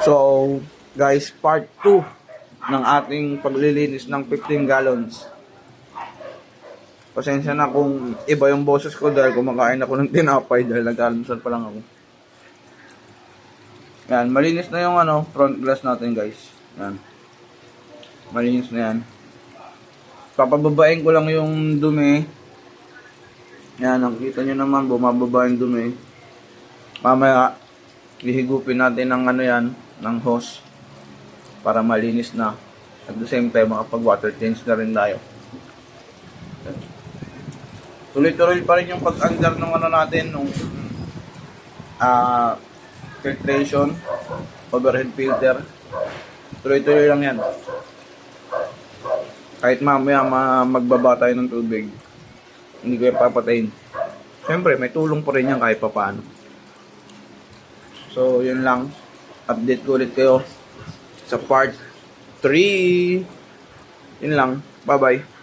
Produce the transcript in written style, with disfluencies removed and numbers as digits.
So, guys, part 2 ng ating paglilinis ng 15 gallons. Pasensya na kung iba yung boses ko dahil kumakain ako ng tinapay dahil nag-almusal pa lang ako. Yan, malinis na yung front glass natin, guys. Yan. Malinis na yan. Papababain ko lang yung dumi. Yan, nakikita nyo naman, bumababa yung dumi. Mamaya, ihigupin natin ng yan, ng hose para malinis na. At the same time, makapag-water change na rin tayo. Tuloy-tuloy pa rin yung pag-under ng natin, nung filtration, overhead filter. Tuloy-tuloy lang yan. Kahit mamaya magbaba tayo ng tubig, hindi ko yung papatayin. Siyempre, may tulong pa rin yan kahit papaano. So, yun lang. Update ko ulit kayo sa part 3. Yun lang. Bye-bye.